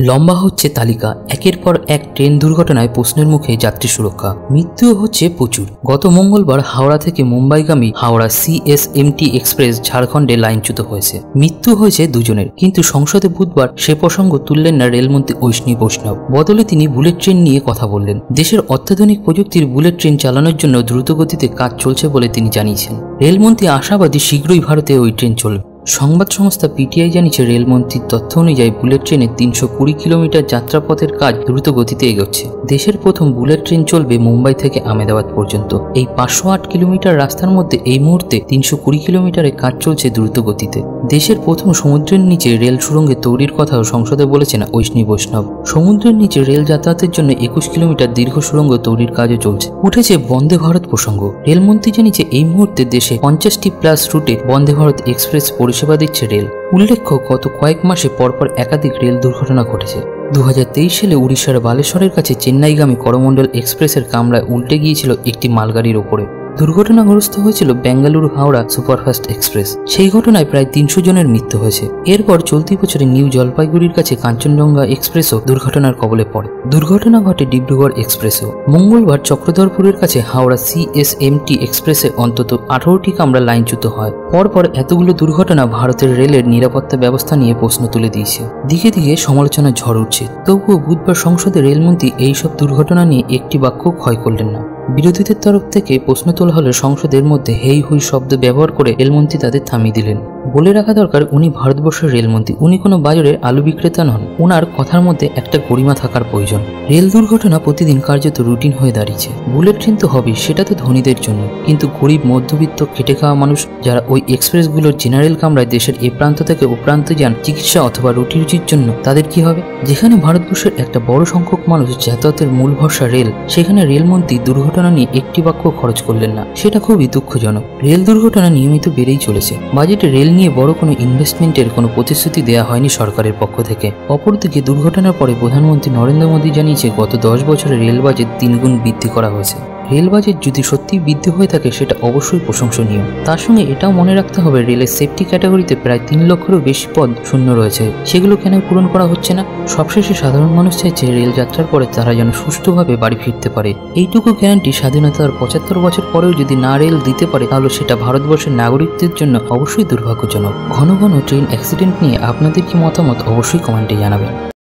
লম্বা হচ্ছে তালিকা। একের পর এক ট্রেন দুর্ঘটনায় প্রশ্নের মুখে যাত্রী সুরক্ষা, মৃত্যুও হচ্ছে প্রচুর। গত মঙ্গলবার হাওড়া থেকে মুম্বাইগামী হাওড়া CSMT এক্সপ্রেস ঝাড়খণ্ডে লাইনচ্যুত হয়েছে। মৃত্যু হয়েছে দুজনের, কিন্তু সংসদে বুধবার সে প্রসঙ্গ তুললেন না রেলমন্ত্রী অশ্বিনী বৈষ্ণব। বদলে তিনি বুলেট ট্রেন নিয়ে কথা বললেন। দেশের অত্যাধুনিক প্রযুক্তির বুলেট ট্রেন চালানোর জন্য দ্রুতগতিতে কাজ চলছে বলে তিনি জানিয়েছেন। রেলমন্ত্রী আশাবাদী শীঘ্রই ভারতে ওই ট্রেন চলবে। সংবাদ সংস্থা PTI জানিয়েছে, রেলমন্ত্রীর তথ্য অনুযায়ী বুলেট ট্রেনে 320 কিলোমিটার যাত্রাপথের কাজ দ্রুত গতিতে এগোচ্ছে। দেশের প্রথম বুলেট ট্রেন চলবে মুম্বাই থেকে আহমেদাবাদ পর্যন্ত। এই 508 কিলোমিটার রাস্তার মধ্যে এই মুহূর্তে 320 কিলোমিটারের কাজ চলছে দ্রুত গতিতে। দেশের প্রথম সমুদ্রের নিচে রেল সুড়ঙ্গে তৈরির কথাও সংসদে বলেছেন অশ্বিনী বৈষ্ণব। সমুদ্রের নিচে রেল যাতায়াতের জন্য 21 কিলোমিটার দীর্ঘ সুড়ঙ্গ তৈরির কাজও চলছে। উঠেছে বন্দে ভারত প্রসঙ্গ। রেলমন্ত্রী জানিয়েছে, এই মুহূর্তে দেশে 50টি প্লাস রুটে বন্দে ভারত এক্সপ্রেস পরিষেবা দিচ্ছে রেল। উল্লেখ্য, গত কয়েক মাসে পরপর একাধিক রেল দুর্ঘটনা ঘটেছে। 2023 সালে উড়িষ্যার বালেশ্বরের কাছে চেন্নাইগামী করমণ্ডল এক্সপ্রেসের কামরায় উল্টে গিয়েছিল একটি মালগাড়ির ওপরে। দুর্ঘটনাগ্রস্ত হয়েছিল বেঙ্গালুরু হাওড়া সুপারফাস্ট এক্সপ্রেস। সেই ঘটনায় প্রায় 300 জনের মৃত্যু হয়েছে। এরপর চলতি বছরে নিউ জলপাইগুড়ির কাছে কাঞ্চনজঙ্ঘা এক্সপ্রেসও দুর্ঘটনার কবলে পড়ে। দুর্ঘটনা ঘটে ডিব্রুগড় এক্সপ্রেসেও। মঙ্গলবার চক্রধরপুরের কাছে হাওড়া CSMT এক্সপ্রেসে অন্তত 18টি কামরা লাইনচ্যুত হয়। পরপর এতগুলো দুর্ঘটনা ভারতের রেলের নিরাপত্তা ব্যবস্থা নিয়ে প্রশ্ন তুলে দিয়েছে। দিকে দিকে সমালোচনার ঝড় উঠছে। তবুও বুধবার সংসদে রেলমন্ত্রী এইসব দুর্ঘটনা নিয়ে একটি বাক্য ক্ষয় করলেন না। বিরোধীদের তরফ থেকে প্রশ্ন তোলা হলে সংসদের মধ্যে হেই হুই শব্দ ব্যবহার করে রেলমন্ত্রী তাদের থামিয়ে দিলেন। বলে রাখা দরকার, উনি ভারতবর্ষের রেলমন্ত্রী, উনি কোনো বাজারের আলু বিক্রেতা নন। ওনার কথার মধ্যে একটা গরিমা থাকার প্রয়োজন। রেল দুর্ঘটনা প্রতিদিন কার্যত রুটিন হয়ে দাঁড়িয়েছে। বুলেট ট্রেন তো হবেই, সেটা তো ধনীদের জন্য, কিন্তু গরিব মধ্যবিত্ত খেটে খাওয়া মানুষ যারা ওই এক্সপ্রেসগুলোর জেনারেল কামরায় দেশের এ প্রান্ত থেকে ও প্রান্তে যান চিকিৎসা অথবা রুটি রুচির জন্য, তাদের কি হবে? যেখানে ভারতবর্ষের একটা বড় সংখ্যক মানুষ যাতায়াতের মূল ভরসা রেল, সেখানে রেলমন্ত্রী দুর্ঘটনা নিয়ে একটি বাক্য খরচ করলেন না, সেটা খুবই দুঃখজনক। রেল দুর্ঘটনা নিয়মিত বেড়েই চলেছে। বাজেটে রেল নিয়ে বড় কোনো ইনভেস্টমেন্টের কোনো প্রতিশ্রুতি দেওয়া হয়নি সরকারের পক্ষ থেকে। অপরদিকে দুর্ঘটনার পরে প্রধানমন্ত্রী নরেন্দ্র মোদী জানিয়েছে, গত 10 বছরে রেল বাজেট 3 গুণ বৃদ্ধি করা হয়েছে। রেল বাজেট যদি সত্যি বৃদ্ধি হয়ে থাকে সেটা অবশ্যই প্রশংসনীয়। তার সঙ্গে এটাও মনে রাখতে হবে, রেলের সেফটি ক্যাটাগরিতে প্রায় 3 লক্ষেরও বেশি পদ শূন্য রয়েছে। সেগুলো কেন পূরণ করা হচ্ছে না? সবশেষে সাধারণ মানুষ চাইছে রেল যাত্রার পরে তারা যেন সুষ্ঠুভাবে বাড়ি ফিরতে পারে। এইটুকু গ্যারান্টি স্বাধীনতার 75 বছর পরেও যদি না রেল দিতে পারে, তাহলে সেটা ভারতবর্ষের নাগরিকদের জন্য অবশ্যই দুর্ভাগ্যজনক। ঘন ঘন ট্রেন অ্যাক্সিডেন্ট নিয়ে আপনাদের কি মতামত অবশ্যই কমেন্টে জানাবেন।